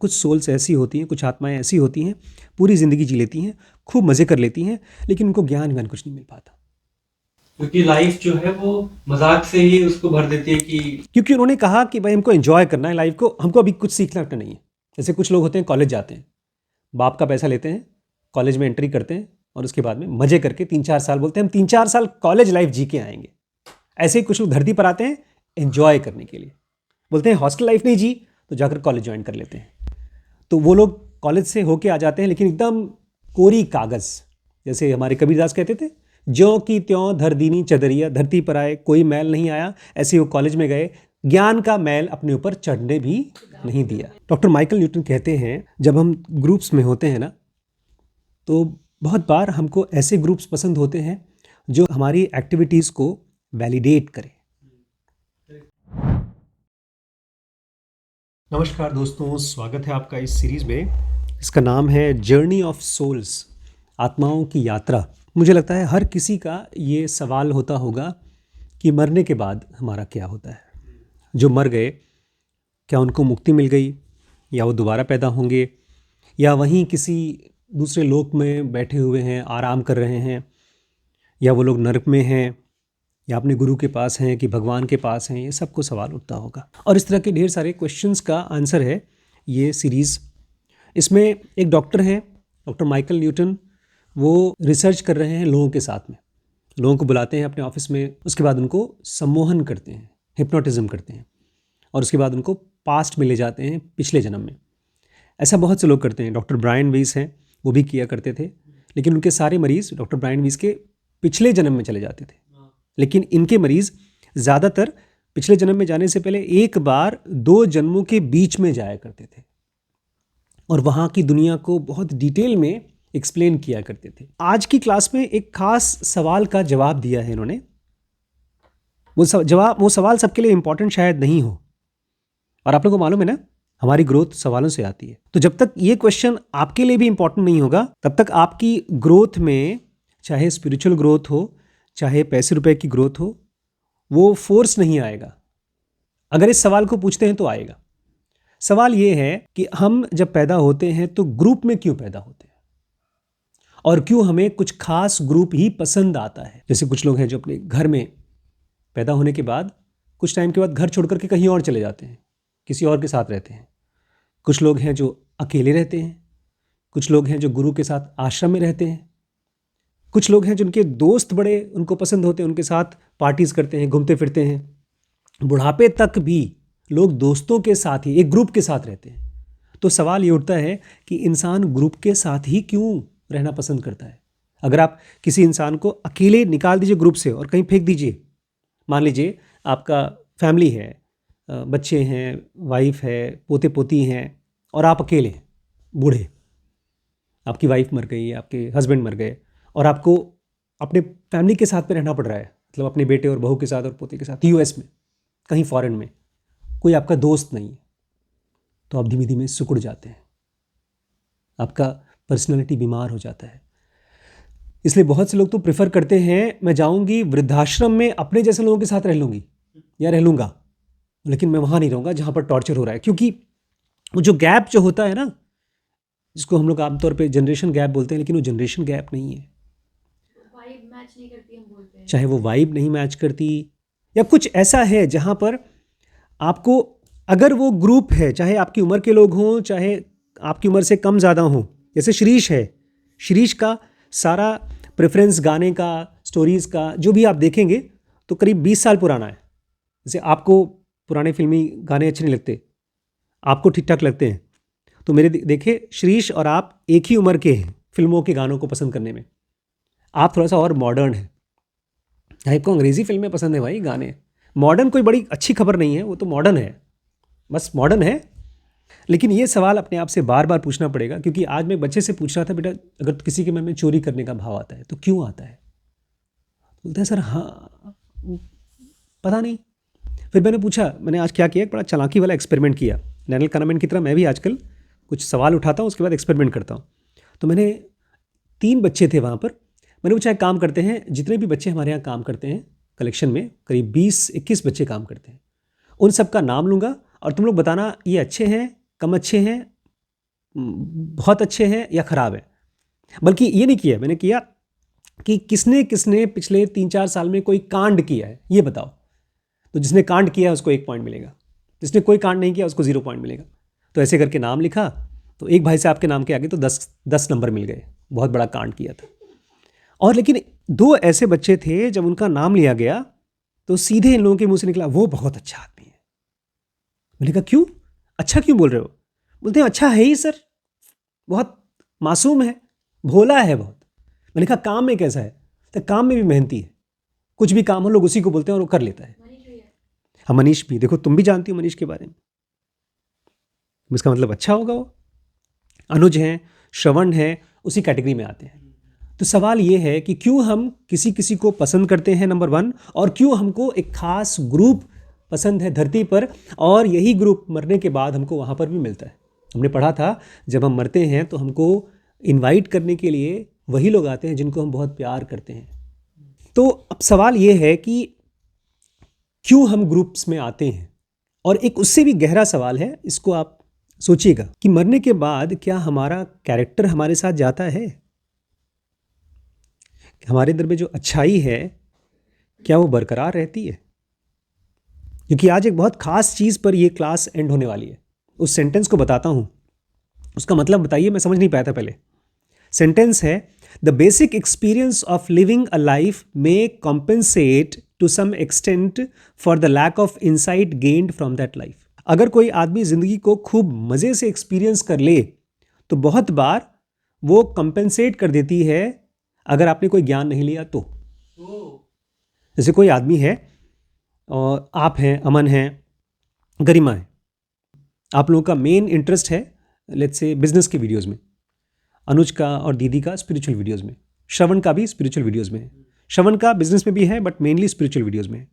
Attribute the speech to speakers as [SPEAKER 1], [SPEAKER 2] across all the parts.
[SPEAKER 1] कुछ सोल्स ऐसी होती हैं, कुछ आत्माएं ऐसी होती हैं, पूरी ज़िंदगी जी लेती हैं, खूब मज़े कर लेती हैं, लेकिन उनको ज्ञान व्यान कुछ नहीं मिल पाता,
[SPEAKER 2] क्योंकि लाइफ जो है वो मजाक से ही उसको भर देती है कि
[SPEAKER 1] क्योंकि उन्होंने कहा कि भाई हमको एंजॉय करना है लाइफ को, हमको अभी कुछ सीखना नहीं है। जैसे कुछ लोग होते हैं, कॉलेज जाते हैं, बाप का पैसा लेते हैं, कॉलेज में एंट्री करते हैं और उसके बाद में मज़े करके 3-4 साल बोलते हैं हम 3-4 साल कॉलेज लाइफ जी के आएंगे। ऐसे ही कुछ लोग धरती पर आते हैं एंजॉय करने के लिए, बोलते हैं हॉस्टल लाइफ नहीं जी, तो जाकर कॉलेज ज्वाइन कर लेते हैं। तो वो लोग कॉलेज से होके आ जाते हैं, लेकिन एकदम कोरी कागज़, जैसे हमारे कबीरदास कहते थे, ज्यों की त्यों धर दीनी चदरिया, धरती पर आए कोई मैल नहीं आया। ऐसे वो कॉलेज में गए, ज्ञान का मैल अपने ऊपर चढ़ने भी नहीं दिया। डॉक्टर माइकल न्यूटन कहते हैं जब हम ग्रुप्स में होते हैं ना, तो बहुत बार हमको ऐसे ग्रुप्स पसंद होते हैं जो हमारी एक्टिविटीज़ को वैलिडेट करें। नमस्कार दोस्तों, स्वागत है आपका इस सीरीज़ में। इसका नाम है जर्नी ऑफ सोल्स, आत्माओं की यात्रा। मुझे लगता है हर किसी का ये सवाल होता होगा कि मरने के बाद हमारा क्या होता है। जो मर गए, क्या उनको मुक्ति मिल गई, या वो दोबारा पैदा होंगे, या वहीं किसी दूसरे लोक में बैठे हुए हैं, आराम कर रहे हैं, या वो लोग नरक में हैं, या अपने गुरु के पास हैं कि भगवान के पास हैं। ये सबको सवाल उठता होगा, और इस तरह के ढेर सारे क्वेश्चंस का आंसर है ये सीरीज़। इसमें एक डॉक्टर हैं, डॉक्टर माइकल न्यूटन, वो रिसर्च कर रहे हैं लोगों के साथ में। लोगों को बुलाते हैं अपने ऑफिस में, उसके बाद उनको सम्मोहन करते हैं, हिप्नोटिज्म करते हैं, और उसके बाद उनको पास्ट में ले जाते हैं, पिछले जन्म में। ऐसा बहुत से लोग करते हैं। डॉक्टर ब्रायन वीस हैं, वो भी किया करते थे, लेकिन उनके सारे मरीज़ डॉक्टर ब्रायन वीस के पिछले जन्म में चले जाते थे। लेकिन इनके मरीज़ ज़्यादातर पिछले जन्म में जाने से पहले एक बार 2 जन्मों के बीच में जाया करते थे, और वहाँ की दुनिया को बहुत डिटेल में एक्सप्लेन किया करते थे। आज की क्लास में एक खास सवाल का जवाब दिया है इन्होंने। वो सवाल सबके लिए इंपॉर्टेंट शायद नहीं हो, और आप लोगों को मालूम है ना, हमारी ग्रोथ सवालों से आती है। तो जब तक ये क्वेश्चन आपके लिए भी इंपॉर्टेंट नहीं होगा, तब तक आपकी ग्रोथ में, चाहे स्पिरिचुअल ग्रोथ हो, चाहे पैसे रुपए की ग्रोथ हो, वो फोर्स नहीं आएगा। अगर इस सवाल को पूछते हैं तो आएगा। सवाल ये है कि हम जब पैदा होते हैं तो ग्रुप में क्यों पैदा होते हैं, और क्यों हमें कुछ खास ग्रुप ही पसंद आता है। जैसे कुछ लोग हैं जो अपने घर में पैदा होने के बाद कुछ टाइम के बाद घर छोड़ करके कहीं और चले जाते हैं, किसी और के साथ रहते हैं। कुछ लोग हैं जो अकेले रहते हैं, कुछ लोग हैं जो गुरु के साथ आश्रम में रहते हैं, कुछ लोग हैं जिनके दोस्त बड़े उनको पसंद होते हैं, उनके साथ पार्टीज़ करते हैं, घूमते फिरते हैं। बुढ़ापे तक भी लोग दोस्तों के साथ ही, एक ग्रुप के साथ रहते हैं। तो सवाल ये उठता है कि इंसान ग्रुप के साथ ही क्यों रहना पसंद करता है। अगर आप किसी इंसान को अकेले निकाल दीजिए ग्रुप से और कहीं फेंक दीजिए, मान लीजिए आपका फैमिली है, बच्चे हैं, वाइफ है, पोते पोती हैं, और आप अकेले हैं, बूढ़े, आपकी वाइफ मर गई, आपके हस्बैंड मर गए, और आपको अपने फैमिली के साथ में रहना पड़ रहा है, मतलब अपने बेटे और बहू के साथ और पोते के साथ, यूएस में, कहीं फॉरेन में, कोई आपका दोस्त नहीं है। तो आप धीमे धीमे सिकुड़ जाते हैं, आपका पर्सनैलिटी बीमार हो जाता है। इसलिए बहुत से लोग तो प्रेफर करते हैं, मैं जाऊंगी वृद्धाश्रम में, अपने जैसे लोगों के साथ रह लूँगी या रह लूँगा, लेकिन मैं वहाँ नहीं रहूँगा जहाँ पर टॉर्चर हो रहा है। क्योंकि वो जो गैप जो होता है ना, जिसको हम लोग आमतौर पे जनरेशन गैप बोलते हैं, लेकिन वो जनरेशन गैप नहीं है।
[SPEAKER 3] वाइब मैच नहीं करती हम बोलते हैं।
[SPEAKER 1] चाहे वो वाइब नहीं मैच करती, या कुछ ऐसा है जहाँ पर आपको, अगर वो ग्रुप है, चाहे आपकी उम्र के लोग हों, चाहे आपकी उम्र से कम ज़्यादा हों, जैसे शिरीष है, शिरीष का सारा प्रेफरेंस गाने का, स्टोरीज़ का, जो भी आप देखेंगे तो करीब 20 साल पुराना है। जैसे आपको पुराने फिल्मी गाने अच्छे नहीं लगते, आपको ठीक ठाक लगते हैं, तो मेरे देखे शिरीष और आप एक ही उम्र के हैं फिल्मों के गानों को पसंद करने में। आप थोड़ा सा और मॉडर्न है, आपको अंग्रेज़ी फिल्में पसंद है भाई, गाने। मॉडर्न कोई बड़ी अच्छी खबर नहीं है, वो तो मॉडर्न है, बस मॉडर्न है। लेकिन ये सवाल अपने आप से बार बार पूछना पड़ेगा, क्योंकि आज मैं बच्चे से पूछ रहा था, बेटा अगर किसी के मन में चोरी करने का भाव आता है तो क्यों आता है? बोलता है सर हाँ पता नहीं। फिर मैंने पूछा, मैंने आज क्या किया, एक बड़ा चालाकी वाला एक्सपेरिमेंट किया। डैनियल kahneman की तरह मैं भी आजकल कुछ सवाल उठाता हूँ, उसके बाद एक्सपेरिमेंट करता हूँ। तो मैंने 3 बच्चे थे वहाँ पर, मैंने पूछा एक काम करते हैं, जितने भी बच्चे हमारे यहाँ काम करते हैं कलेक्शन में, करीब 20-21 बच्चे काम करते हैं, उन सब का नाम लूँगा और तुम लोग बताना ये अच्छे हैं, कम अच्छे हैं, बहुत अच्छे हैं या ख़राब हैं। बल्कि ये नहीं किया, मैंने किया कि किसने किसने पिछले 3-4 साल में कोई कांड किया है, ये बताओ। तो जिसने कांड किया है उसको 1 पॉइंट मिलेगा, जिसने कोई कांड नहीं किया उसको 0 पॉइंट मिलेगा। तो ऐसे करके नाम लिखा, तो एक भाई साहब के नाम के आगे तो 10 नंबर मिल गए, बहुत बड़ा कांड किया था। और लेकिन 2 ऐसे बच्चे थे, जब उनका नाम लिया गया तो सीधे इन लोगों के मुंह से निकला, वो बहुत अच्छा आदमी है। मैंने कहा क्यों, अच्छा क्यों बोल रहे हो? बोलते हैं अच्छा है ही सर, बहुत मासूम है, भोला है बहुत। मैंने कहा काम में कैसा है? तो काम में भी मेहनती है, कुछ भी काम हो लोग उसी को बोलते हैं और वो कर लेता है।
[SPEAKER 3] मनीष भैया
[SPEAKER 1] हाँ मनीष भी, देखो तुम भी जानती हो मनीष के बारे में, इसका मतलब अच्छा होगा वो। अनुज हैं, श्रवण हैं, उसी कैटेगरी में आते हैं। तो सवाल ये है कि क्यों हम किसी किसी को पसंद करते हैं, नंबर 1, और क्यों हमको एक खास ग्रुप पसंद है धरती पर, और यही ग्रुप मरने के बाद हमको वहाँ पर भी मिलता है। हमने पढ़ा था जब हम मरते हैं तो हमको इनवाइट करने के लिए वही लोग आते हैं जिनको हम बहुत प्यार करते हैं। तो अब सवाल ये है कि क्यों हम ग्रुप्स में आते हैं, और एक उससे भी गहरा सवाल है, इसको आप सोचिएगा कि मरने के बाद क्या हमारा कैरेक्टर हमारे साथ जाता है? हमारे अंदर में जो अच्छाई है क्या वो बरकरार रहती है? क्योंकि आज एक बहुत खास चीज़ पर ये क्लास एंड होने वाली है। उस सेंटेंस को बताता हूँ, उसका मतलब बताइए, मैं समझ नहीं पाया था पहले। सेंटेंस है the basic experience of living a life may compensate to some extent for the lack of insight gained from that life. अगर कोई आदमी ज़िंदगी को खूब मज़े से एक्सपीरियंस कर ले तो बहुत बार वो कंपेंसेट कर देती है अगर आपने कोई ज्ञान नहीं लिया तो। जैसे कोई आदमी है और आप हैं, अमन हैं, गरिमा है, आप लोगों का मेन इंटरेस्ट है लेट्स से बिजनेस की वीडियोस में, अनुज का और दीदी का स्पिरिचुअल वीडियोस में, श्रवण का भी स्पिरिचुअल वीडियोस में है, श्रवण का बिजनेस में भी है बट मेनली स्पिरिचुअल वीडियोस में है।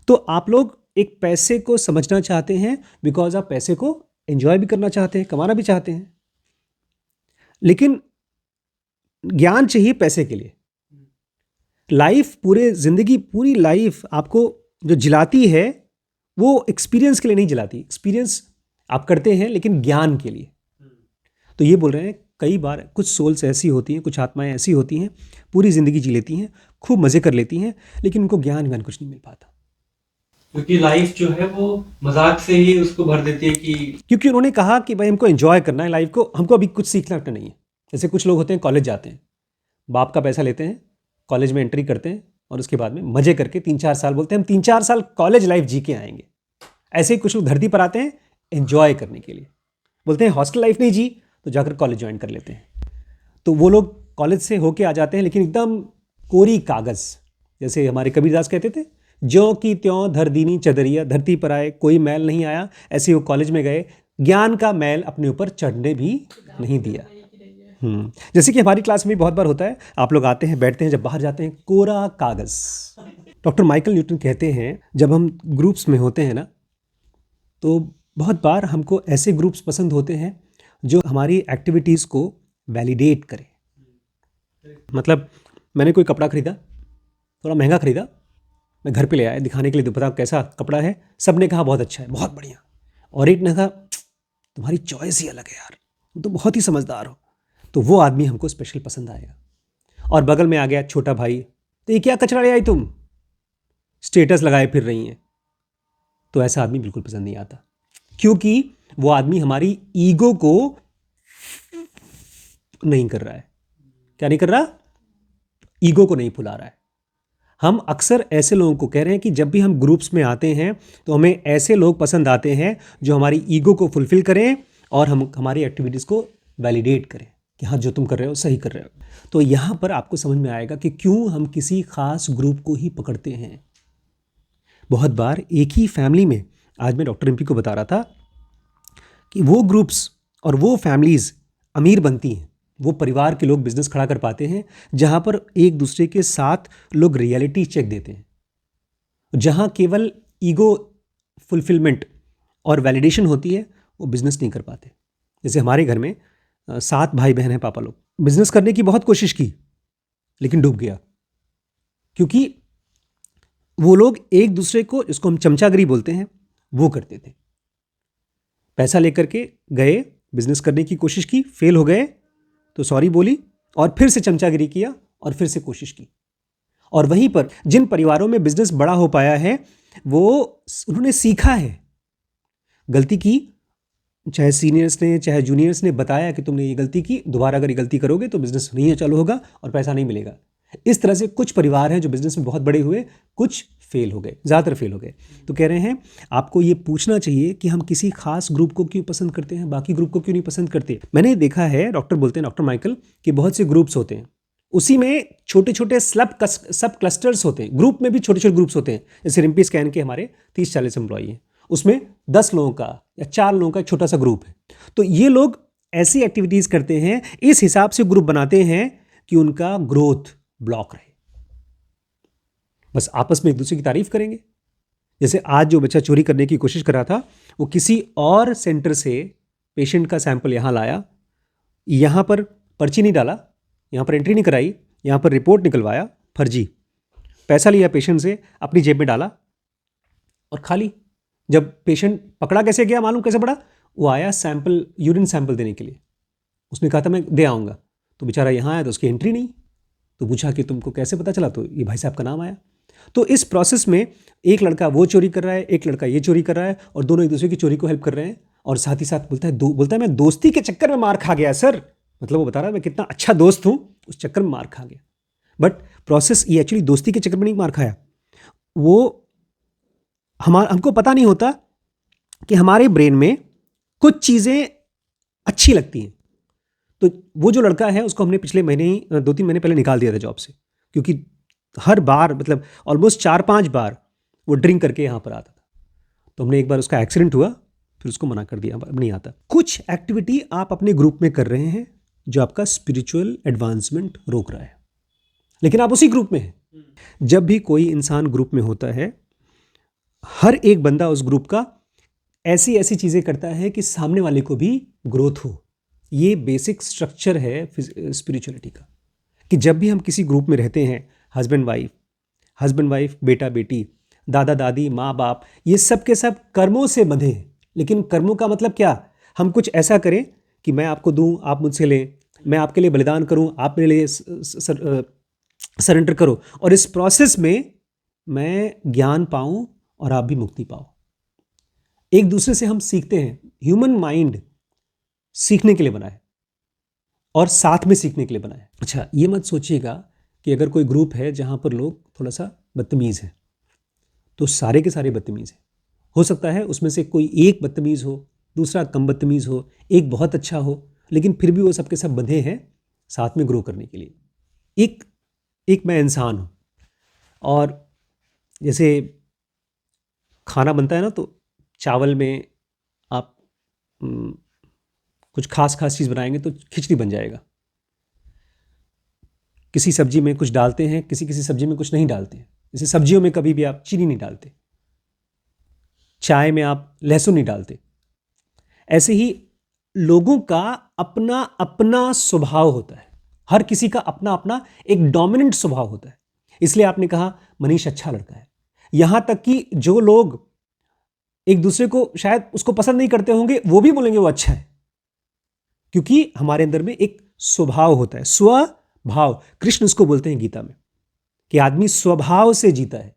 [SPEAKER 1] तो आप लोग एक पैसे को समझना चाहते हैं बिकॉज आप पैसे को एंजॉय भी करना चाहते हैं, कमाना भी चाहते हैं, लेकिन ज्ञान चाहिए पैसे के लिए। लाइफ, पूरे जिंदगी, पूरी लाइफ आपको जो जिलाती है वो एक्सपीरियंस के लिए नहीं जिलाती। एक्सपीरियंस आप करते हैं लेकिन ज्ञान के लिए। तो ये बोल रहे हैं कई बार कुछ सोल्स ऐसी होती हैं, कुछ आत्माएं ऐसी होती हैं, पूरी ज़िंदगी जी लेती हैं, खूब मज़े कर लेती हैं, लेकिन उनको ज्ञान कुछ नहीं मिल पाता,
[SPEAKER 2] क्योंकि लाइफ जो है वो मजाक से ही उसको भर देती है कि
[SPEAKER 1] क्योंकि उन्होंने कहा कि भाई हमको एंजॉय करना है लाइफ को, हमको अभी कुछ सीखना नहीं है। जैसे कुछ लोग होते हैं कॉलेज जाते हैं, बाप का पैसा लेते हैं, कॉलेज में एंट्री करते हैं और उसके बाद में मज़े करके 3-4 साल बोलते हैं हम 3-4 साल कॉलेज लाइफ जी के आएंगे। ऐसे ही कुछ लोग धरती पर आते हैं एंजॉय करने के लिए, बोलते हैं हॉस्टल लाइफ नहीं जी, तो जाकर कॉलेज ज्वाइन कर लेते हैं। तो वो लोग कॉलेज से होके आ जाते हैं लेकिन एकदम कोरी कागज़, जैसे हमारे कबीरदास कहते थे, ज्यों की त्यों धर दीनी चदरिया, धरती पर आए कोई मैल नहीं आया। ऐसे वो कॉलेज में गए, ज्ञान का मैल अपने ऊपर चढ़ने भी नहीं दिया। जैसे कि हमारी क्लास में भी बहुत बार होता है, आप लोग आते हैं, बैठते हैं, जब बाहर जाते हैं कोरा कागज़। डॉक्टर माइकल न्यूटन कहते हैं जब हम ग्रुप्स में होते हैं ना, तो बहुत बार हमको ऐसे ग्रुप्स पसंद होते हैं जो हमारी एक्टिविटीज़ को वैलिडेट करें। मतलब मैंने कोई कपड़ा खरीदा, थोड़ा महंगा खरीदा, मैं घर पे ले आया दिखाने के लिए, तो बताओ कैसा कपड़ा है, सब ने कहा बहुत अच्छा है, बहुत बढ़िया, और एक ने कहा तुम्हारी चॉइस ही अलग है यार, तुम तो बहुत ही समझदार हो, तो वो आदमी हमको स्पेशल पसंद आएगा। और बगल में आ गया छोटा भाई, तो ये क्या कचरा ले आई तुम, स्टेटस लगाए फिर रही हैं, तो ऐसा आदमी बिल्कुल पसंद नहीं आता, क्योंकि वो आदमी हमारी ईगो को नहीं कर रहा है। क्या नहीं कर रहा? ईगो को नहीं फुला रहा है। हम अक्सर ऐसे लोगों को कह रहे हैं कि जब भी हम ग्रुप्स में आते हैं तो हमें ऐसे लोग पसंद आते हैं जो हमारी ईगो को फुलफिल करें और हम हमारी एक्टिविटीज़ को वैलिडेट करें कि हाँ जो तुम कर रहे हो सही कर रहे हो। तो यहाँ पर आपको समझ में आएगा कि क्यों हम किसी खास ग्रुप को ही पकड़ते हैं। बहुत बार एक ही फैमिली में, आज मैं डॉक्टर एमपी को बता रहा था कि वो ग्रुप्स और वो फैमिलीज़ अमीर बनती हैं, वो परिवार के लोग बिजनेस खड़ा कर पाते हैं जहाँ पर एक दूसरे के साथ लोग रियलिटी चेक देते हैं, जहाँ केवल ईगो फुलफिलमेंट और वैलिडेशन होती है, वो बिजनेस नहीं कर पाते। जैसे हमारे घर में 7 भाई बहन हैं, पापा लोग बिजनेस करने की बहुत कोशिश की लेकिन डूब गया, क्योंकि वो लोग एक दूसरे को, इसको हम चमचागिरी बोलते हैं, वो करते थे। पैसा लेकर के गए बिजनेस करने की कोशिश की, फेल हो गए तो सॉरी बोली और फिर से चमचागिरी किया और फिर से कोशिश की। और वहीं पर जिन परिवारों में बिजनेस बड़ा हो पाया है वो उन्होंने सीखा है, गलती की, चाहे सीनियर्स ने चाहे जूनियर्स ने बताया कि तुमने ये गलती की, दोबारा अगर ये गलती करोगे तो बिजनेस नहीं चालू होगा और पैसा नहीं मिलेगा। इस तरह से कुछ परिवार हैं जो बिजनेस में बहुत बड़े हुए, कुछ फेल हो गए, ज़्यादातर फेल हो गए। तो कह रहे हैं आपको ये पूछना चाहिए कि हम किसी खास ग्रुप को क्यों पसंद करते हैं, बाकी ग्रुप को क्यों नहीं पसंद करते। मैंने देखा है, डॉक्टर बोलते हैं, डॉक्टर माइकल, कि बहुत से ग्रुप्स होते हैं, उसी में छोटे छोटे सब क्लस्टर्स होते हैं, ग्रुप में भी छोटे छोटे ग्रुप्स होते हैं। जैसे रिम्पी स्कैन के हमारे 30-40 एम्प्लॉई हैं, उसमें 10 लोगों का या 4 लोगों का एक छोटा सा ग्रुप है। तो ये लोग ऐसी एक्टिविटीज़ करते हैं, इस हिसाब से ग्रुप बनाते हैं कि उनका ग्रोथ ब्लॉक रहे, बस आपस में एक दूसरे की तारीफ करेंगे। जैसे आज जो बच्चा चोरी करने की कोशिश कर रहा था, वो किसी और सेंटर से पेशेंट का सैंपल यहाँ लाया, यहाँ पर पर्ची नहीं डाला, यहाँ पर एंट्री नहीं कराई, यहाँ पर रिपोर्ट निकलवाया फर्जी, पैसा लिया पेशेंट से, अपनी जेब में डाला और खाली। जब पेशेंट पकड़ा कैसे गया, मालूम कैसे पड़ा? वो आया सैंपल, यूरिन सैंपल देने के लिए, उसने कहा था मैं दे आऊँगा, तो बेचारा यहाँ आया तो उसकी एंट्री नहीं। तो पूछा कि तुमको कैसे पता चला, तो ये भाई साहब का नाम आया। तो इस प्रोसेस में एक लड़का वो चोरी कर रहा है, एक लड़का ये चोरी कर रहा है, और दोनों एक दूसरे की चोरी को हेल्प कर रहे हैं। और साथ ही साथ बोलता है मैं दोस्ती के चक्कर में मार खा गया सर, मतलब वो बता रहा है मैं कितना अच्छा दोस्त हूँ, उस चक्कर में मार खा गया। बट प्रोसेस ये एक्चुअली दोस्ती के चक्कर में नहीं मार खाया, वो हमको पता नहीं होता कि हमारे ब्रेन में कुछ चीज़ें अच्छी लगती हैं। तो वो जो लड़का है उसको हमने पिछले महीने ही 2-3 महीने पहले निकाल दिया था जॉब से, क्योंकि हर बार मतलब ऑलमोस्ट 4-5 बार वो ड्रिंक करके यहाँ पर आता था। तो हमने एक बार उसका एक्सीडेंट हुआ, फिर उसको मना कर दिया, अब नहीं आता। कुछ एक्टिविटी आप अपने ग्रुप में कर रहे हैं जो आपका स्पिरिचुअल एडवांसमेंट रोक रहा है, लेकिन आप उसी ग्रुप में हैं। जब भी कोई इंसान ग्रुप में होता है, हर एक बंदा उस ग्रुप का ऐसी ऐसी चीज़ें करता है कि सामने वाले को भी ग्रोथ हो। ये बेसिक स्ट्रक्चर है स्पिरिचुअलिटी का, कि जब भी हम किसी ग्रुप में रहते हैं, हस्बैंड वाइफ, बेटा बेटी, दादा दादी, माँ बाप, ये सब के सब कर्मों से बंधे हैं। लेकिन कर्मों का मतलब क्या? हम कुछ ऐसा करें कि मैं आपको दूं, आप मुझसे लें, मैं आपके लिए बलिदान करूं, आप मेरे लिए सरेंडर करो, और इस प्रोसेस में मैं ज्ञान पाऊं और आप भी मुक्ति पाओ। एक दूसरे से हम सीखते हैं। ह्यूमन माइंड सीखने के लिए बना है और साथ में सीखने के लिए बना है। अच्छा, ये मत सोचिएगा कि अगर कोई ग्रुप है जहाँ पर लोग थोड़ा सा बदतमीज़ हैं तो सारे के सारे बदतमीज़ हैं। हो सकता है उसमें से कोई एक बदतमीज़ हो, दूसरा कम बदतमीज़ हो, एक बहुत अच्छा हो, लेकिन फिर भी वो सबके सब बंधे हैं साथ में ग्रो करने के लिए। एक मैं इंसान हूँ, और जैसे खाना बनता है ना, तो चावल में आप कुछ खास चीज़ बनाएंगे तो खिचड़ी बन जाएगा। किसी सब्जी में कुछ डालते हैं, किसी सब्जी में कुछ नहीं डालते हैं। जैसे सब्जियों में कभी भी आप चीनी नहीं डालते, चाय में आप लहसुन नहीं डालते। ऐसे ही लोगों का अपना अपना स्वभाव होता है, हर किसी का अपना अपना एक डोमिनेंट स्वभाव होता है। इसलिए आपने कहा मनीष अच्छा लड़का है। यहां तक कि जो लोग एक दूसरे को शायद उसको पसंद नहीं करते होंगे, वो भी बोलेंगे वो अच्छा है, क्योंकि हमारे अंदर में एक स्वभाव होता है, स्वभाव। कृष्ण उसको बोलते हैं गीता में कि आदमी स्वभाव से जीता है।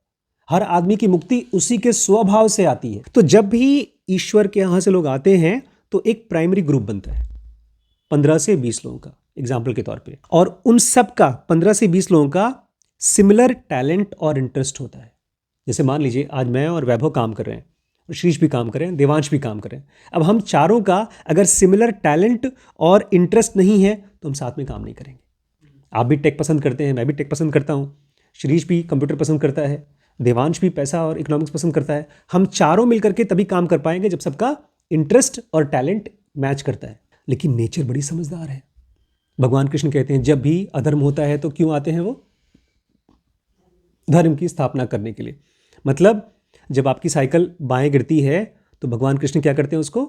[SPEAKER 1] हर आदमी की मुक्ति उसी के स्वभाव से आती है। तो जब भी ईश्वर के यहां से लोग आते हैं तो एक प्राइमरी ग्रुप बनता है 15 से 20 लोगों का, एग्जाम्पल के तौर पे, और उन सब का 15 से 20 लोगों का सिमिलर टैलेंट और इंटरेस्ट होता है। जैसे मान लीजिए आज मैं और वैभव काम कर रहे हैं, शीश भी काम कर रहे हैं, देवांश भी काम कर रहे हैं। अब हम चारों का अगर सिमिलर टैलेंट और इंटरेस्ट नहीं है तो हम साथ में काम नहीं करेंगे। आप भी टेक पसंद करते हैं, मैं भी टेक पसंद करता हूँ, शीश भी कंप्यूटर पसंद करता है, देवांश भी पैसा और इकोनॉमिक्स पसंद करता है। हम चारों मिलकर के तभी काम कर पाएंगे जब सबका इंटरेस्ट और टैलेंट मैच करता है। लेकिन नेचर बड़ी समझदार है। भगवान कृष्ण कहते हैं जब भी अधर्म होता है तो क्यों आते हैं वो? धर्म की स्थापना करने के लिए। मतलब जब आपकी साइकिल बाएं गिरती है तो भगवान कृष्ण क्या करते हैं? उसको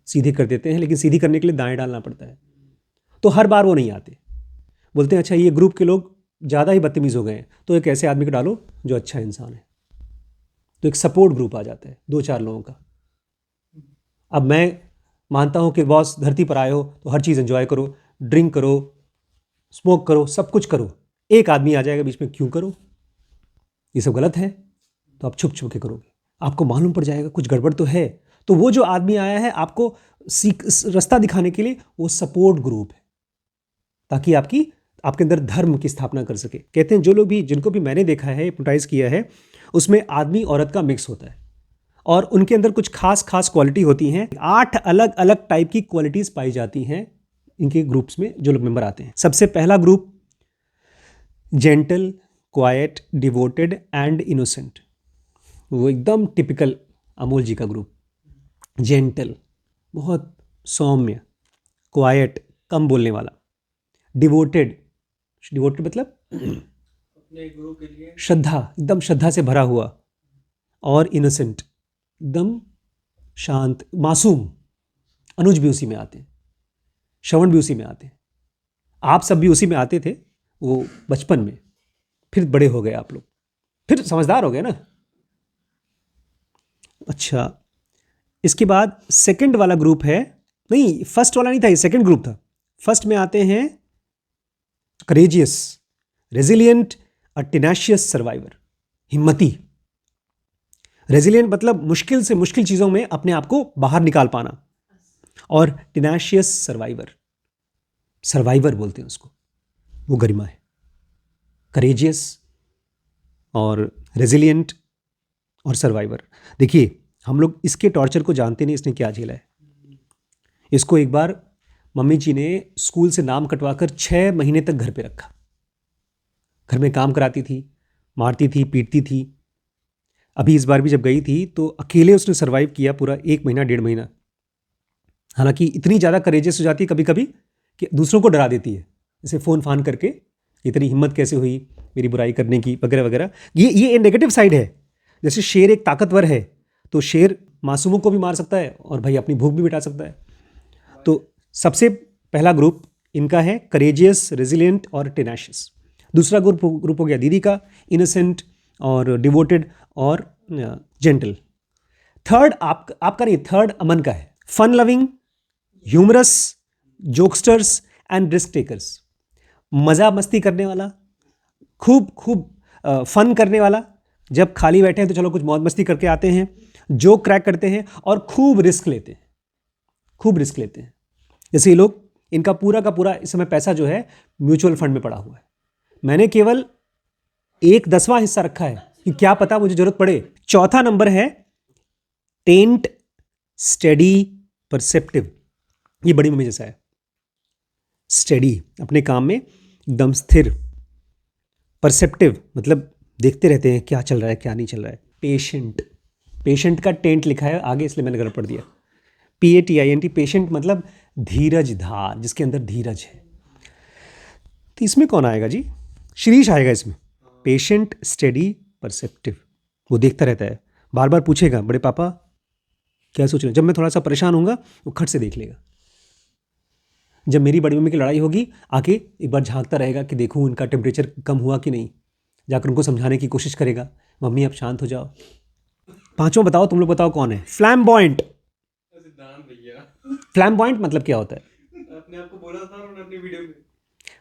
[SPEAKER 1] सीधी कर देते हैं, लेकिन सीधी करने के लिए दाएं डालना पड़ता है। तो हर बार वो नहीं आते। बोलते हैं अच्छा ये ग्रुप के लोग ज़्यादा ही बदतमीज़ हो गए हैं, तो एक ऐसे आदमी को डालो जो अच्छा इंसान है। तो एक सपोर्ट ग्रुप आ जाता है 2-4 लोगों का। अब मैं मानता हूँ कि बॉस धरती पर आए हो तो हर चीज़ एंजॉय करो, ड्रिंक करो, स्मोक करो, सब कुछ करो। एक आदमी आ जाएगा बीच में, क्यों करो, ये सब गलत है, तो आप छुप छुप के करोगे। आपको मालूम पड़ जाएगा कुछ गड़बड़ तो है, तो वो जो आदमी आया है आपको रास्ता दिखाने के लिए, वो सपोर्ट ग्रुप है, ताकि आपके अंदर धर्म की स्थापना कर सके। कहते हैं जो लोग भी, जिनको भी मैंने देखा है, हिप्नोटाइज किया है, उसमें आदमी औरत का मिक्स होता है और उनके अंदर कुछ खास खास क्वालिटी होती हैं। 8 अलग अलग टाइप की क्वालिटीज पाई जाती हैं इनके ग्रुप्स में जो लोग मेंबर आते हैं। सबसे पहला group gentle, quite, devoted and innocent. वो एकदम टिपिकल अमोल जी का ग्रुप। जेंटल, बहुत सौम्य, क्वाइट, कम बोलने वाला, डिवोटेड मतलब
[SPEAKER 2] अपने गुरु के लिए
[SPEAKER 1] श्रद्धा, एकदम श्रद्धा से भरा हुआ, और इनोसेंट, एकदम शांत, मासूम। अनुज भी उसी में आते हैं, श्रवण भी उसी में आते हैं, आप सब भी उसी में आते थे वो बचपन में, फिर बड़े हो गए आप लोग, फिर समझदार हो गए ना। अच्छा, इसके बाद सेकंड वाला ग्रुप है, नहीं फर्स्ट वाला नहीं था, ये सेकंड ग्रुप था। फर्स्ट में आते हैं करेजियस, रेजिलियंट और टेनाशियस सर्वाइवर, हिम्मती। रेजिलियंट मतलब मुश्किल से मुश्किल चीज़ों में अपने आप को बाहर निकाल पाना, और टेनाशियस सर्वाइवर बोलते हैं उसको, वो गरिमा है। करेजियस और रेजिलियंट और सर्वाइवर। देखिए हम लोग इसके टॉर्चर को जानते नहीं, इसने क्या झेला है। इसको एक बार मम्मी जी ने स्कूल से नाम कटवाकर 6 महीने तक घर पे रखा। घर में काम कराती थी, मारती थी, पीटती थी। अभी इस बार भी जब गई थी तो अकेले उसने सर्वाइव किया पूरा 1 महीना 1.5 महीना। हालांकि इतनी ज़्यादा करेजियस हो जाती है कभी कभी कि दूसरों को डरा देती है, जैसे फ़ोन फान करके, इतनी हिम्मत कैसे हुई मेरी बुराई करने की, वगैरह वगैरह। ये नेगेटिव साइड है। जैसे शेर एक ताकतवर है, तो शेर मासूमों को भी मार सकता है और भाई अपनी भूख भी मिटा सकता है। तो सबसे पहला ग्रुप इनका है करेजियस, रेजिलियंट और टेनाशियस। दूसरा ग्रुप हो गया दीदी का, इनोसेंट और डिवोटेड और जेंटल। थर्ड आपका नहीं, थर्ड अमन का है, fun loving, humorous, jokesters and risk takers. मज़ा मस्ती करने वाला, खूब फन करने वाला, जब खाली बैठे हैं तो चलो कुछ मौज मस्ती करके आते हैं, जोक क्रैक करते हैं और खूब रिस्क लेते हैं, खूब रिस्क लेते हैं। जैसे ये लोग, इनका पूरा का पूरा इस समय पैसा जो है म्यूचुअल फंड में पड़ा हुआ है। मैंने केवल 1/10वां हिस्सा रखा है कि क्या पता मुझे जरूरत पड़े। चौथा नंबर है टेंट, स्टेडी, परसेप्टिव। ये बड़ी मम्मी जैसा है, स्टेडी, अपने काम में एकदम स्थिर। परसेप्टिव मतलब देखते रहते हैं क्या चल रहा है क्या नहीं चल रहा है। पेशेंट का टेंट लिखा है आगे, इसलिए मैंने गलत पढ़ दिया। PATINT, पेशेंट मतलब धीरज धार, जिसके अंदर धीरज है। तो इसमें कौन आएगा जी? शिरीष आएगा इसमें। Patient, steady, perceptive. वो देखता रहता है, बार बार पूछेगा बड़े पापा क्या सोच रहे हैं। जब मैं थोड़ा सा परेशान होऊंगा वो खट से देख लेगा। जब मेरी बड़ी मम्मी की लड़ाई होगी आके एक बार झांकता रहेगा कि देखूं उनका टेम्परेचर कम हुआ कि नहीं। जाकर उनको समझाने की कोशिश करेगा, मम्मी आप शांत हो जाओ। पांचों बताओ, तुम लोग बताओ कौन है? फ्लैम्बॉयंट।
[SPEAKER 2] सिद्धांत भैया,
[SPEAKER 1] फ्लैम्बॉयंट मतलब क्या होता है?
[SPEAKER 2] अपने आप को बोला था उन्होंने अपनी वीडियो में।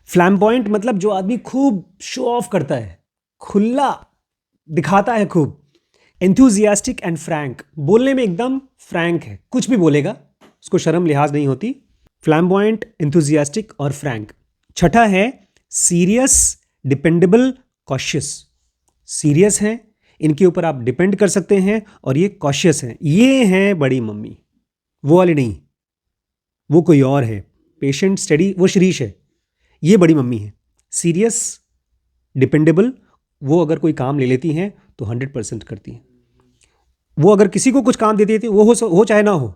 [SPEAKER 1] फ्लैम्बॉयंट मतलब जो आदमी खूब शो ऑफ करता है, खुला दिखाता है खूब। एंथुजियास्टिक एंड फ्रैंक, बोलने में एकदम फ्रैंक है, कुछ भी बोलेगा, उसको शर्म लिहाज नहीं होती। फ्लैम्बॉयंट, एंथुजियास्टिक और फ्रैंक। छठा है सीरियस, डिपेंडेबल, कॉशियस। सीरियस हैं, इनके ऊपर आप डिपेंड कर सकते हैं, और ये कॉशियस हैं। ये हैं बड़ी मम्मी, वो वाली नहीं, वो कोई और है। पेशेंट, स्टडी, वो शिरीष है। ये बड़ी मम्मी है, सीरियस, डिपेंडेबल। वो अगर कोई काम ले लेती हैं तो 100% करती हैं। वो अगर किसी को कुछ काम दे देती है, वो हो चाहे ना हो,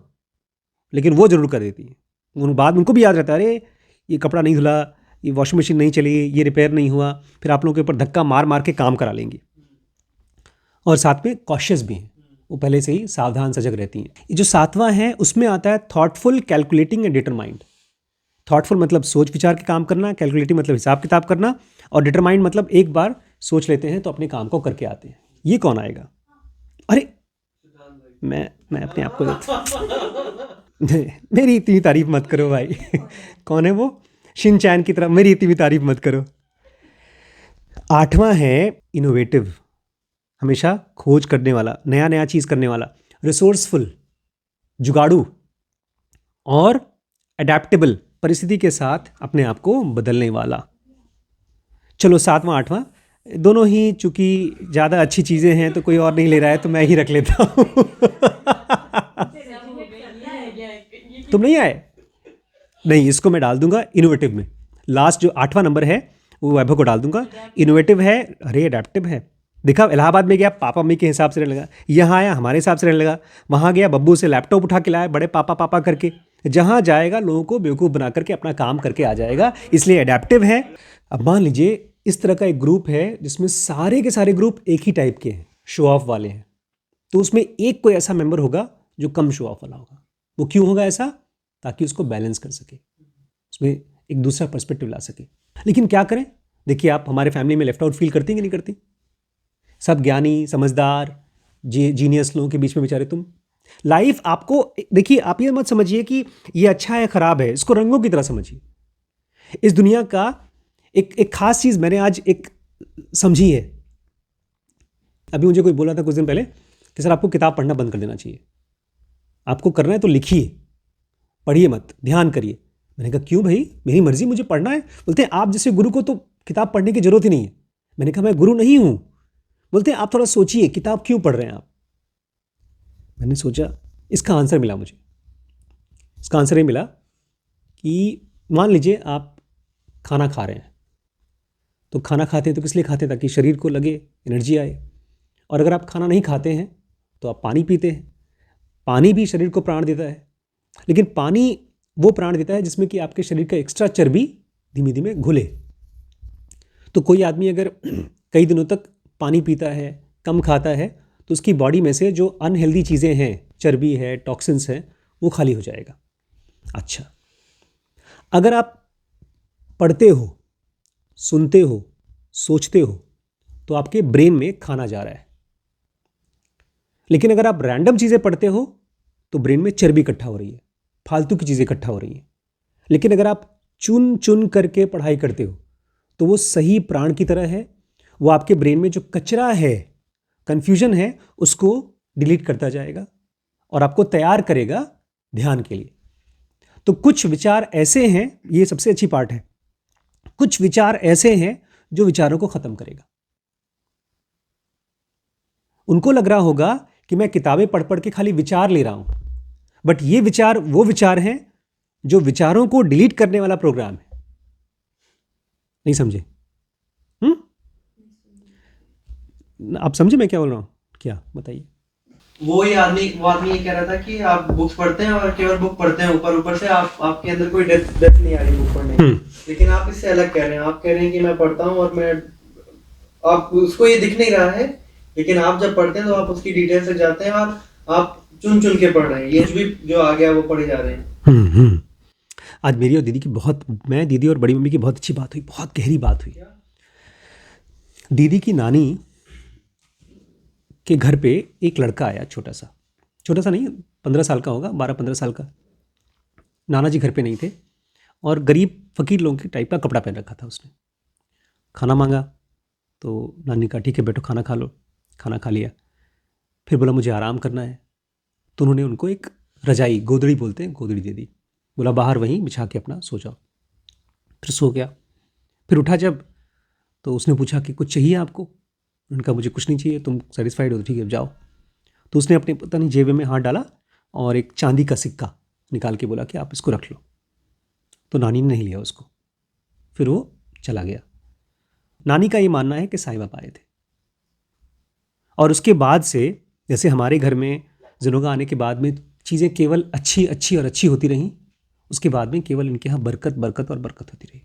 [SPEAKER 1] लेकिन वो जरूर कर देती है। उन बाद उनको भी याद रहता है, अरे ये कपड़ा नहीं धुला, ये वॉशिंग मशीन नहीं चली, ये रिपेयर नहीं हुआ, फिर आप लोगों के ऊपर धक्का मार मार के काम करा लेंगे। और साथ में कॉशियस भी हैं, वो पहले से ही सावधान सजग रहती हैं। ये जो 7वां है उसमें आता है thoughtful, calculating and determined. Thoughtful मतलब सोच विचार के काम करना, कैलकुलेटिंग मतलब हिसाब किताब करना, और डिटरमाइंड मतलब एक बार सोच लेते हैं तो अपने काम को करके आते हैं। ये कौन आएगा? अरे मैं अपने आप को मेरी इतनी तारीफ मत करो भाई। कौन है वो? शिनचैन की तरह मेरी इतनी भी तारीफ मत करो। 8वां है इनोवेटिव, हमेशा खोज करने वाला, नया नया चीज़ करने वाला, रिसोर्सफुल, जुगाड़ू और अडेप्टेबल, परिस्थिति के साथ अपने आप को बदलने वाला। चलो 7वां 8वां दोनों ही चूंकि ज़्यादा अच्छी चीज़ें हैं तो कोई और नहीं ले रहा है तो मैं ही रख लेता हूँ। तुम नहीं आए? नहीं, इसको मैं डाल दूंगा इनोवेटिव में। लास्ट जो 8वां नंबर है वो वैभव को डाल दूंगा। इनोवेटिव है, अरे अडेप्टिव है। देखा, इलाहाबाद में गया पापा मम्मी के हिसाब से रहने लगा, यहाँ आया हमारे हिसाब से रहने लगा, वहाँ गया बब्बू से लैपटॉप उठा के लाया बड़े पापा पापा करके। जहाँ जाएगा लोगों को बेवकूफ़ बना करके अपना काम करके आ जाएगा, इसलिए अडेप्टिव है। अब मान लीजिए इस तरह का एक ग्रुप है जिसमें सारे के सारे ग्रुप एक ही टाइप के हैं, शो ऑफ वाले हैं, तो उसमें एक कोई ऐसा मेंबर होगा जो कम शो ऑफ वाला होगा। वो क्यों होगा ऐसा? ताकि उसको बैलेंस कर सके, उसमें एक दूसरा पर्सपेक्टिव ला सके। लेकिन क्या करें? देखिए, आप हमारे फैमिली में लेफ्ट आउट फील करती हैं कि नहीं करती? सब ज्ञानी समझदार जीनियस लोगों के बीच में बेचारे तुम। लाइफ आपको, देखिए आप ये मत समझिए कि ये अच्छा है खराब है, इसको रंगों की तरह समझिए। इस दुनिया का एक खास चीज़ मैंने आज एक समझी है। अभी मुझे कोई बोला था कुछ दिन पहले कि सर आपको किताब पढ़ना बंद कर देना चाहिए, आपको करना है तो लिखिए, पढ़िए मत, ध्यान करिए। मैंने कहा क्यों भाई, मेरी मर्जी, मुझे पढ़ना है। बोलते हैं आप जैसे गुरु को तो किताब पढ़ने की जरूरत ही नहीं है। मैंने कहा मैं गुरु नहीं हूँ। बोलते हैं आप थोड़ा सोचिए किताब क्यों पढ़ रहे हैं आप। मैंने सोचा, इसका आंसर मिला मुझे। इसका आंसर ये मिला कि मान लीजिए आप खाना खा रहे हैं, तो खाना खाते हैं तो किस लिए खाते हैं? ताकि शरीर को लगे, एनर्जी आए। और अगर आप खाना नहीं खाते हैं तो आप पानी पीते हैं। पानी भी शरीर को प्राण देता है, लेकिन पानी वो प्राण देता है जिसमें कि आपके शरीर का एक्स्ट्रा चर्बी धीमे धीमे घुले। तो कोई आदमी अगर कई दिनों तक पानी पीता है, कम खाता है, तो उसकी बॉडी में से जो अनहेल्दी चीज़ें हैं, चर्बी है, टॉक्सिन्स हैं, वो खाली हो जाएगा। अच्छा, अगर आप पढ़ते हो, सुनते हो, सोचते हो, तो आपके ब्रेन में खाना जा रहा है। लेकिन अगर आप रैंडम चीज़ें पढ़ते हो तो ब्रेन में चर्बी इकट्ठा हो रही है, फालतू की चीज़ें इकट्ठा हो रही हैं। लेकिन अगर आप चुन चुन करके पढ़ाई करते हो तो वो सही प्राण की तरह है, वो आपके ब्रेन में जो कचरा है, कन्फ्यूजन है, उसको डिलीट करता जाएगा और आपको तैयार करेगा ध्यान के लिए। तो कुछ विचार ऐसे हैं, ये सबसे अच्छी पार्ट है, कुछ विचार ऐसे हैं जो विचारों को खत्म करेगा। उनको लग रहा होगा कि मैं किताबें पढ़ पढ़ के खाली विचार ले रहा हूं, बट ये विचार वो विचार हैं जो विचारों को डिलीट करने वाला प्रोग्राम है। नहीं समझे? आप समझे मैं क्या बोल रहा हूं? क्या बताइए?
[SPEAKER 2] वो आदमी ये कह रहा था कि आप बुक्स पढ़ते हैं और केवल बुक पढ़ते हैं, ऊपर ऊपर से आपके अंदर कोई डेप्थ नहीं आ रही बुक पढ़ने की। लेकिन आप इससे अलग कह रहे हैं, आप कह रहे हैं कि मैं पढ़ता हूँ और मैं, आप उसको ये दिख नहीं रहा है, लेकिन आप जब पढ़ते हैं तो आप उसकी डिटेल से जाते हैं और आप चुन चुन के पढ़ रहे हैं, ये भी जो आ गया वो पढ़े जा रहे हैं।
[SPEAKER 1] आज मेरी और दीदी की मैं दीदी और बड़ी मम्मी की बहुत अच्छी बात हुई, बहुत गहरी बात हुई। दीदी की नानी के घर पे एक लड़का आया, छोटा सा नहीं, 15 साल का होगा, 12-15 साल का। नाना जी घर पे नहीं थे और गरीब फकीर लोगों के टाइप का कपड़ा पहन रखा था उसने। खाना मांगा तो नानी कहा ठीक है बैठो खाना खा लो। खाना खा लिया, फिर बोला मुझे आराम करना है, तो उन्होंने उनको एक रजाई, गोदड़ी बोलते हैं, गोदड़ी दे दी। बोला बाहर वहीं बिछा के अपना सो जाओ। फिर सो गया। फिर उठा जब, तो उसने पूछा कि कुछ चाहिए आपको? उनका मुझे कुछ नहीं चाहिए, तुम सेटिस्फाइड हो तो ठीक है जाओ। तो उसने अपने पता नहीं जेब में हाथ डाला और एक चांदी का सिक्का निकाल के बोला कि आप इसको रख लो। तो नानी ने नहीं लिया उसको, फिर वो चला गया। नानी का ये मानना है कि साईं बाबा आए थे। और उसके बाद से जैसे हमारे घर में जिनोगा आने के बाद में चीज़ें केवल अच्छी अच्छी और अच्छी होती रहीं, उसके बाद में केवल इनके यहाँ बरकत बरकत और बरकत होती रही।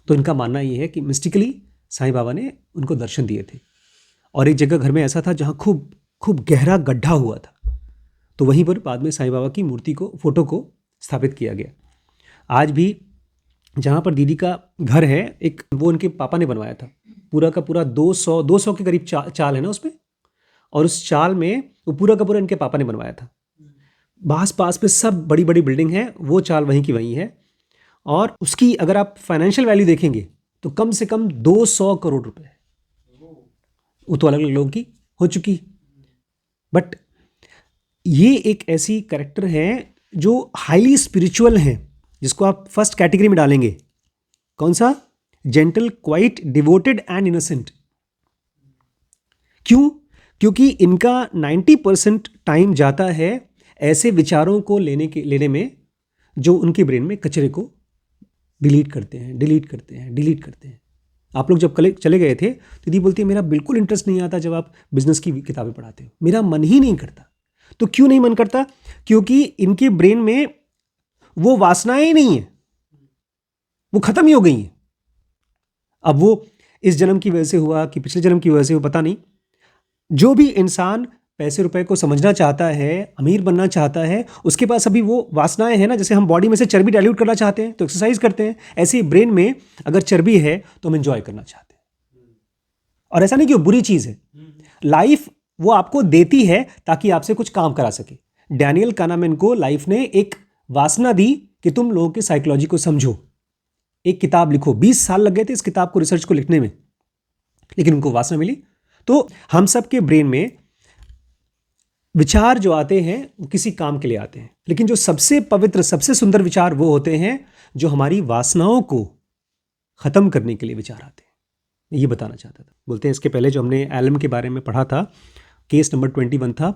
[SPEAKER 1] तो इनका मानना ये है कि मिस्टिकली साईं बाबा ने उनको दर्शन दिए थे। और एक जगह घर में ऐसा था जहाँ खूब खूब गहरा गड्ढा हुआ था, तो वहीं पर बाद में साईं बाबा की मूर्ति को, फोटो को स्थापित किया गया। आज भी जहाँ पर दीदी का घर है, एक वो उनके पापा ने बनवाया था, पूरा का पूरा 200 के करीब चाल है ना उसमें, और उस चाल में वो पूरा का पूरा इनके पापा ने बनवाया था। आस पास पे सब बड़ी बड़ी बिल्डिंग है, वो चाल वहीं की वहीं है। और उसकी अगर आप फाइनेंशियल वैल्यू देखेंगे तो कम से कम 200 करोड़ रुपए है। वो तो अलग अलग लोगों की हो चुकी, बट ये एक ऐसी कैरेक्टर है जो हाईली स्पिरिचुअल है, जिसको आप फर्स्ट कैटेगरी में डालेंगे। कौन सा? Gentle, quite, devoted and innocent. क्यों? क्योंकि इनका 90% टाइम जाता है ऐसे विचारों को लेने में जो उनके ब्रेन में कचरे को डिलीट करते हैं। आप लोग जब चले गए थे तो दीदी बोलती है मेरा बिल्कुल इंटरेस्ट नहीं आता जब आप बिजनेस की किताबें पढ़ाते हो, मेरा मन ही नहीं करता। तो क्यों नहीं मन करता? क्योंकि इनके ब्रेन में वो वासनाएं ही नहीं है, वो खत्म ही हो गई हैं। अब वो इस जन्म की वजह से हुआ कि पिछले जन्म की वजह से हुआ, पता नहीं। जो भी इंसान पैसे रुपए को समझना चाहता है, अमीर बनना चाहता है, उसके पास अभी वो वासनाएं हैं ना। जैसे हम बॉडी में से चर्बी डाइल्यूट करना चाहते हैं तो एक्सरसाइज करते हैं, ऐसे ही ब्रेन में अगर चर्बी है तो हम एंजॉय करना चाहते हैं। और ऐसा नहीं कि वो बुरी चीज है, लाइफ वो आपको देती है ताकि आपसे कुछ काम करा सके। डैनियल कानामैन को लाइफ ने एक वासना दी कि तुम लोगों की साइकोलॉजी को समझो, एक किताब लिखो। 20 साल लग गए थे इस किताब को, रिसर्च को लिखने में, लेकिन उनको वासना मिली। तो हम सब के ब्रेन में विचार जो आते हैं वो किसी काम के लिए आते हैं, लेकिन जो सबसे पवित्र, सबसे सुंदर विचार वो होते हैं जो हमारी वासनाओं को खत्म करने के लिए विचार आते हैं। मैं ये बताना चाहता था। बोलते हैं इसके पहले जो हमने एलम के बारे में पढ़ा था, केस नंबर 21 था,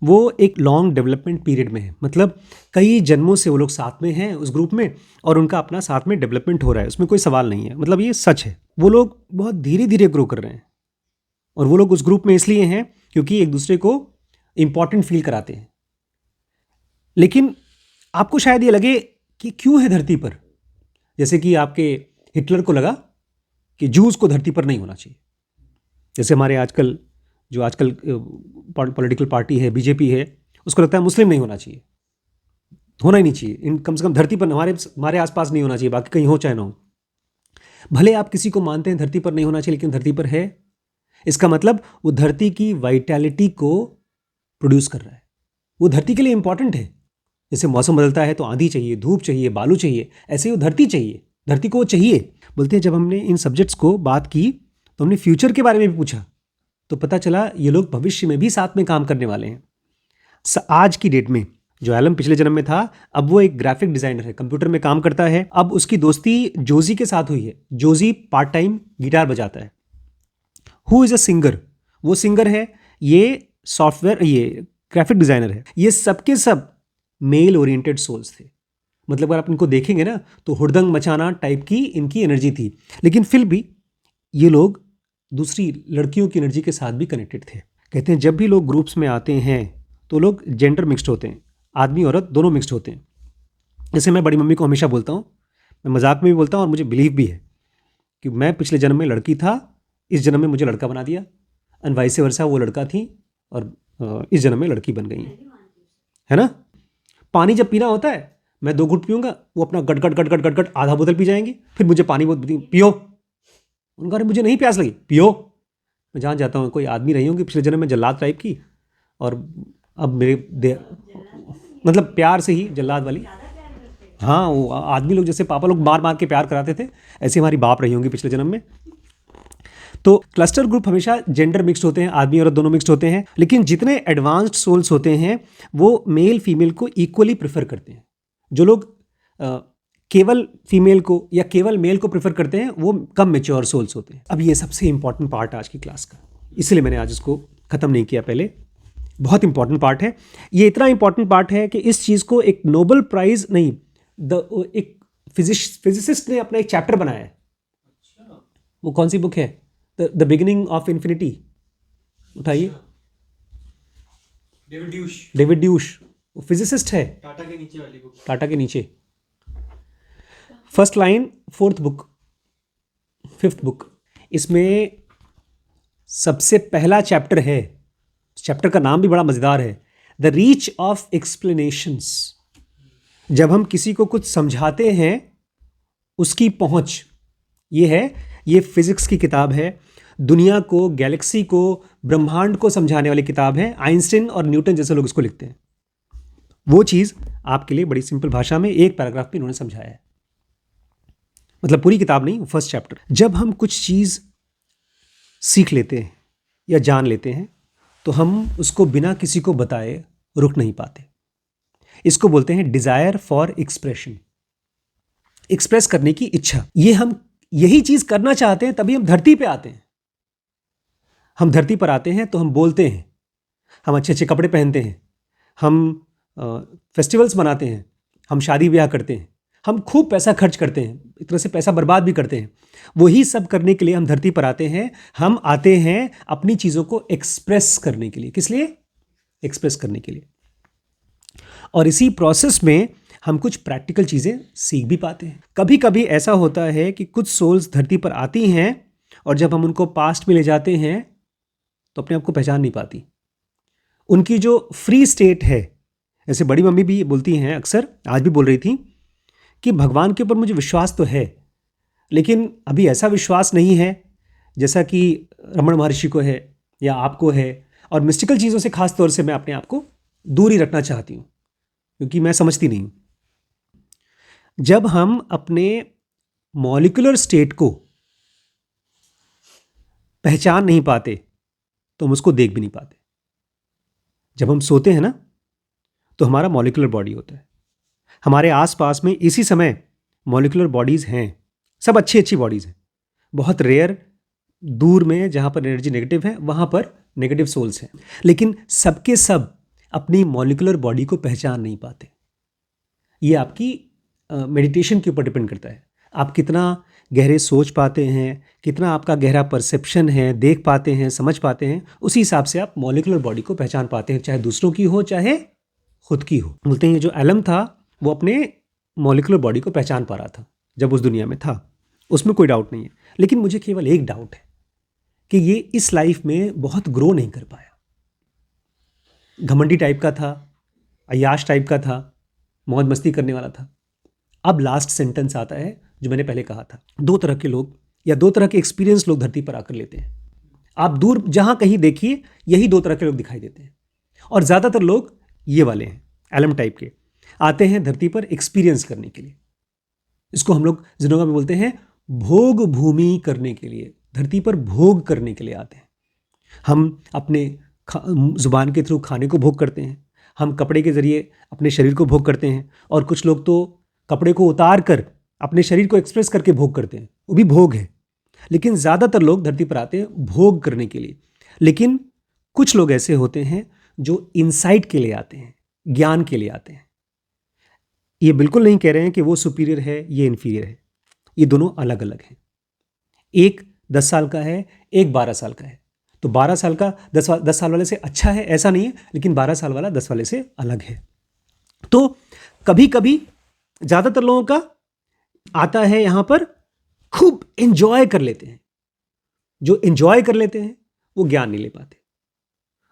[SPEAKER 1] वो एक लॉन्ग डेवलपमेंट पीरियड में है। मतलब कई जन्मों से वो लोग साथ में हैं उस ग्रुप में, और उनका अपना साथ में डेवलपमेंट हो रहा है, उसमें कोई सवाल नहीं है। मतलब ये सच है, वो लोग बहुत धीरे धीरे ग्रो कर रहे हैं। और वो लोग उस ग्रुप में इसलिए हैं क्योंकि एक दूसरे को इंपॉर्टेंट फील कराते हैं। लेकिन आपको शायद ये लगे कि क्यों है धरती पर, जैसे कि आपके हिटलर को लगा कि जूस को धरती पर नहीं होना चाहिए। जैसे हमारे आजकल पॉलिटिकल पार्टी है, बीजेपी है, उसको लगता है मुस्लिम नहीं होना चाहिए, होना ही नहीं चाहिए, इन कम से कम धरती पर हमारे आसपास नहीं होना चाहिए, बाकी कहीं हो चाहे ना हो। भले आप किसी को मानते हैं धरती पर नहीं होना चाहिए, लेकिन धरती पर है। इसका मतलब वो धरती की वाइटैलिटी को प्रोड्यूस कर रहा है, वो धरती के लिए इंपॉर्टेंट है। जैसे मौसम बदलता है तो आंधी चाहिए, धूप चाहिए, बालू चाहिए, ऐसे ही वो धरती चाहिए, धरती को वो चाहिए। बोलते हैं जब हमने इन सब्जेक्ट्स को बात की तो हमने फ्यूचर के बारे में भी पूछा, तो पता चला ये लोग भविष्य में भी साथ में काम करने वाले हैं। आज की डेट में जो एलम पिछले जन्म में था, अब वो एक ग्राफिक डिजाइनर है, कंप्यूटर में काम करता है। अब उसकी दोस्ती जोजी के साथ हुई है। जोजी पार्ट टाइम गिटार बजाता है। हु इज अ सिंगर, वो सिंगर है, ये सॉफ्टवेयर, ये ग्राफिक डिजाइनर है। ये सबके सब मेल ओरिएंटेड सोल्स थे। मतलब अगर आप इनको देखेंगे ना तो हुड़दंग मचाना टाइप की इनकी एनर्जी थी, लेकिन फिर भी ये लोग दूसरी लड़कियों की एनर्जी के साथ भी कनेक्टेड थे। कहते हैं जब भी लोग ग्रुप्स में आते हैं तो लोग जेंडर मिक्स्ड होते हैं, आदमी औरत दोनों मिक्स्ड होते हैं। जैसे मैं बड़ी मम्मी को हमेशा बोलता हूँ, मैं मजाक में भी बोलता हूँ और मुझे बिलीव भी है कि मैं पिछले जन्म में लड़की था, इस जन्म में मुझे लड़का बना दिया, एंड वाइस वर्सा, वो लड़का थी और इस जन्म में लड़की बन गई है ना। पानी जब पीना होता है, मैं 2 घुट पीऊँगा, वो अपना गट गट गट गट गट गट आधा बोतल पी जाएंगे, फिर मुझे पानी पियो। उनका अरे मुझे नहीं प्यास लगी, पियो। मैं जान जाता हूँ कोई आदमी रही होंगी पिछले जन्म में जल्लाद टाइप की, और अब मेरे मतलब प्यार से ही जल्लाद वाली। हाँ, वो आदमी लोग जैसे पापा लोग मार मार के प्यार कराते थे, ऐसे हमारी बाप रही होंगी पिछले जन्म में। तो क्लस्टर ग्रुप हमेशा जेंडर मिक्स्ड होते हैं, आदमी और दोनों मिक्स्ड होते हैं। लेकिन जितने एडवांस्ड सोल्स होते हैं वो मेल फीमेल को इक्वली प्रेफर करते हैं। जो लोग केवल फीमेल को या केवल मेल को प्रेफर करते हैं वो कम मेच्योर सोल्स होते हैं। अब ये सबसे इंपॉर्टेंट पार्ट आज की क्लास का, इसलिए मैंने आज इसको ख़त्म नहीं किया पहले। बहुत इंपॉर्टेंट पार्ट है ये, इतना इंपॉर्टेंट पार्ट है कि इस चीज़ को एक नोबेल प्राइज नहीं, एक फिजिसिस्ट ने अपना एक चैप्टर बनाया है। वो कौन सी बुक है? The beginning of infinity. उठाइए, डेविड ड्यूश, वो फिजिसिस्ट है,
[SPEAKER 2] टाटा के नीचे वाली बुक,
[SPEAKER 1] टाटा के नीचे। First line, 4th book, 5th book. इसमें सबसे पहला चैप्टर है, चैप्टर का नाम भी बड़ा मज़ेदार है, द रीच ऑफ एक्सप्लेनेशंस। जब हम किसी को कुछ समझाते हैं उसकी पहुंच, ये है, ये फिजिक्स की किताब है। दुनिया को, गैलेक्सी को, ब्रह्मांड को समझाने वाली किताब है। आइंस्टीन और न्यूटन जैसे लोग इसको लिखते हैं। वो चीज़ आपके लिए बड़ी सिंपल भाषा में एक पैराग्राफ में इन्होंने समझाया है, मतलब पूरी किताब नहीं, फर्स्ट चैप्टर। जब हम कुछ चीज़ सीख लेते हैं या जान लेते हैं तो हम उसको बिना किसी को बताए रुक नहीं पाते। इसको बोलते हैं डिज़ायर फॉर एक्सप्रेशन, एक्सप्रेस करने की इच्छा। ये हम यही चीज़ करना चाहते हैं तभी हम धरती पे आते हैं। हम धरती पर आते हैं तो हम बोलते हैं, हम अच्छे अच्छे कपड़े पहनते हैं, हम फेस्टिवल्स मनाते हैं, हम शादी ब्याह करते हैं, हम खूब पैसा खर्च करते हैं, एक तरह से पैसा बर्बाद भी करते हैं। वही सब करने के लिए हम धरती पर आते हैं। हम आते हैं अपनी चीज़ों को एक्सप्रेस करने के लिए। किस लिए? एक्सप्रेस करने के लिए। और इसी प्रोसेस में हम कुछ प्रैक्टिकल चीज़ें सीख भी पाते हैं। कभी कभी ऐसा होता है कि कुछ सोल्स धरती पर आती हैं और जब हम उनको पास्ट में ले जाते हैं तो अपने आप को पहचान नहीं पाती। उनकी जो फ्री स्टेट है, ऐसे बड़ी मम्मी भी बोलती हैं अक्सर, आज भी बोल रही थी कि भगवान के ऊपर मुझे विश्वास तो है लेकिन अभी ऐसा विश्वास नहीं है जैसा कि रमण महर्षि को है या आपको है, और मिस्टिकल चीज़ों से खास तौर से मैं अपने आप को दूर ही रखना चाहती हूँ क्योंकि मैं समझती नहीं हूँ। जब हम अपने मॉलिक्यूलर स्टेट को पहचान नहीं पाते तो हम उसको देख भी नहीं पाते। जब हम सोते हैं ना तो हमारा मॉलिक्यूलर बॉडी होता है, हमारे आसपास में इसी समय मॉलिक्यूलर बॉडीज़ हैं, सब अच्छी अच्छी बॉडीज़ हैं। बहुत रेयर दूर में जहाँ पर एनर्जी नेगेटिव है वहाँ पर नेगेटिव सोल्स हैं, लेकिन सबके सब अपनी मॉलिक्यूलर बॉडी को पहचान नहीं पाते। ये आपकी मेडिटेशन के ऊपर डिपेंड करता है, आप कितना गहरे सोच पाते हैं, कितना आपका गहरा परसेप्शन है, देख पाते हैं, समझ पाते हैं, उसी हिसाब से आप मॉलिक्यूलर बॉडी को पहचान पाते हैं, चाहे दूसरों की हो चाहे खुद की हो। बोलते हैं ये जो एलम था वो अपने मॉलिक्यूलर बॉडी को पहचान पा रहा था जब उस दुनिया में था, उसमें कोई डाउट नहीं है। लेकिन मुझे केवल एक डाउट है कि ये इस लाइफ में बहुत ग्रो नहीं कर पाया। घमंडी टाइप का था, अय्याश टाइप का था, मौज मस्ती करने वाला था। अब लास्ट सेंटेंस आता है जो मैंने पहले कहा था, दो तरह के लोग या दो तरह के एक्सपीरियंस लोग धरती पर आकर लेते हैं। आप दूर जहां कहीं देखिए यही दो तरह के लोग दिखाई देते हैं, और ज़्यादातर लोग ये वाले हैं, एलम टाइप के, आते हैं धरती पर एक्सपीरियंस करने के लिए। इसको हम लोग जिनोगा में बोलते हैं भोग भूमि करने के लिए, धरती पर भोग करने के लिए आते हैं। हम अपने जुबान के थ्रू खाने को भोग करते हैं, हम कपड़े के ज़रिए अपने शरीर को भोग करते हैं, और कुछ लोग तो कपड़े को उतार कर अपने शरीर को एक्सप्रेस करके भोग करते हैं, वो भी भोग है। लेकिन ज़्यादातर लोग धरती पर आते हैं भोग करने के लिए। लेकिन कुछ लोग ऐसे होते हैं जो इंसाइट के लिए आते हैं, ज्ञान के लिए आते हैं। ये बिल्कुल नहीं कह रहे हैं कि वो सुपीरियर है, ये इन्फीरियर है, ये दोनों अलग अलग हैं। एक 10 साल का है, एक 12 साल का है, तो 12 साल का 10 साल वाले से अच्छा है ऐसा नहीं है, लेकिन 12 साल वाला 10 वाले से अलग है। तो कभी कभी ज़्यादातर लोगों का आता है यहाँ पर खूब एंजॉय कर लेते हैं। जो एंजॉय कर लेते हैं वो ज्ञान नहीं ले पाते,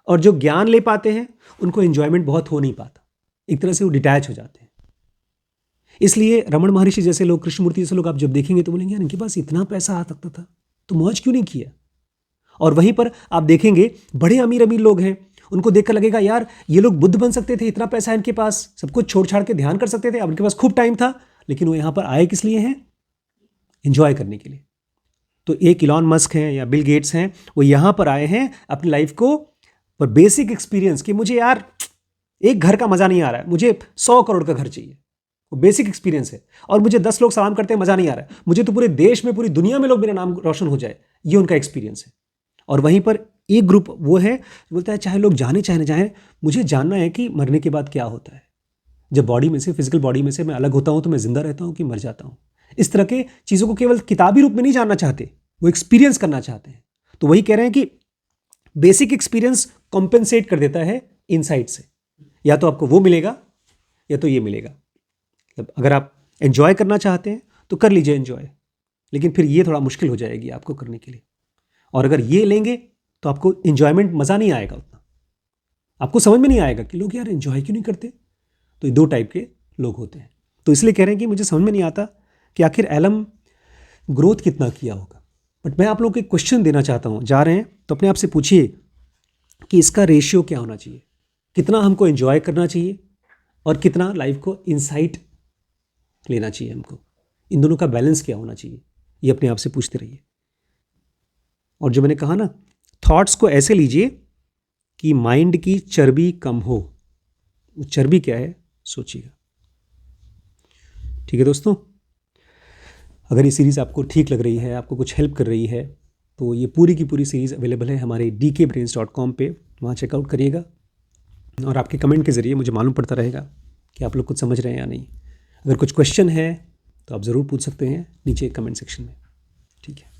[SPEAKER 1] और जो ज्ञान ले पाते हैं उनको एंजॉयमेंट बहुत हो नहीं पाता, एक तरह से वो डिटैच हो जाते हैं। इसलिए रमण महर्षि जैसे लोग, कृष्णमूर्ति जैसे लोग आप जब देखेंगे तो बोलेंगे यार इनके पास इतना पैसा आ सकता था तो मौज क्यों नहीं किया। और वहीं पर आप देखेंगे बड़े अमीर अमीर लोग हैं, उनको देखकर लगेगा यार ये लोग बुद्ध बन सकते थे, इतना पैसा है इनके पास, सब कुछ छोड़ छाड़ के ध्यान कर सकते थे, अब इनके पास खूब टाइम था, लेकिन वो यहाँ पर आए किस लिए हैं? एंजॉय करने के लिए। तो एक इलॉन मस्क हैं या बिल गेट्स हैं, वो यहाँ पर आए हैं अपनी लाइफ को पर बेसिक एक्सपीरियंस कि मुझे यार एक घर का मज़ा नहीं आ रहा है, मुझे 100 करोड़ का घर चाहिए, वो बेसिक एक्सपीरियंस है। और मुझे 10 लोग सलाम करते हैं मज़ा नहीं आ रहा है, मुझे तो पूरे देश में पूरी दुनिया में लोग मेरा नाम रोशन हो जाए, ये उनका एक्सपीरियंस है। और वहीं पर एक ग्रुप वो है जो बोलता है चाहे लोग जाने चाहे ना जाए, मुझे जानना है कि मरने के बाद क्या होता है, जब बॉडी में से, फिजिकल बॉडी में से मैं अलग होता हूँ तो मैं जिंदा रहता हूँ कि मर जाता हूँ। इस तरह के चीज़ों को केवल किताबी रूप में नहीं जानना चाहते, वो एक्सपीरियंस करना चाहते हैं। तो वही कह रहे हैं कि बेसिक एक्सपीरियंस कॉम्पेंसेट कर देता है इनसाइट से, या तो आपको वो मिलेगा या तो ये मिलेगा। मतलब अगर आप एंजॉय करना चाहते हैं तो कर लीजिए एंजॉय, लेकिन फिर ये थोड़ा मुश्किल हो जाएगी आपको करने के लिए। और अगर ये लेंगे तो आपको एंजॉयमेंट मज़ा नहीं आएगा उतना, आपको समझ में नहीं आएगा कि लोग यार एंजॉय क्यों नहीं करते। तो ये दो टाइप के लोग होते हैं। तो इसलिए कह रहे हैं कि मुझे समझ में नहीं आता कि आखिर एलम ग्रोथ कितना किया होगा। बट मैं आप लोगों को एक क्वेश्चन देना चाहता हूँ, जा रहे हैं तो अपने आप से पूछिए कि इसका रेशियो क्या होना चाहिए, कितना हमको एंजॉय करना चाहिए और कितना लाइफ को इंसाइट लेना चाहिए हमको, इन दोनों का बैलेंस क्या होना चाहिए, ये अपने आप से पूछते रहिए। और जो मैंने कहा ना, थॉट्स को ऐसे लीजिए कि माइंड की चर्बी कम हो। वो चर्बी क्या है सोचिएगा। ठीक है दोस्तों, अगर ये सीरीज़ आपको ठीक लग रही है, आपको कुछ हेल्प कर रही है, तो ये पूरी की पूरी सीरीज़ अवेलेबल है हमारे dkbrains.com पे, वहाँ चेकआउट करिएगा। और आपके कमेंट के ज़रिए मुझे मालूम पड़ता रहेगा कि आप लोग कुछ समझ रहे हैं या नहीं। अगर कुछ क्वेश्चन है तो आप ज़रूर पूछ सकते हैं नीचे कमेंट सेक्शन में। ठीक है।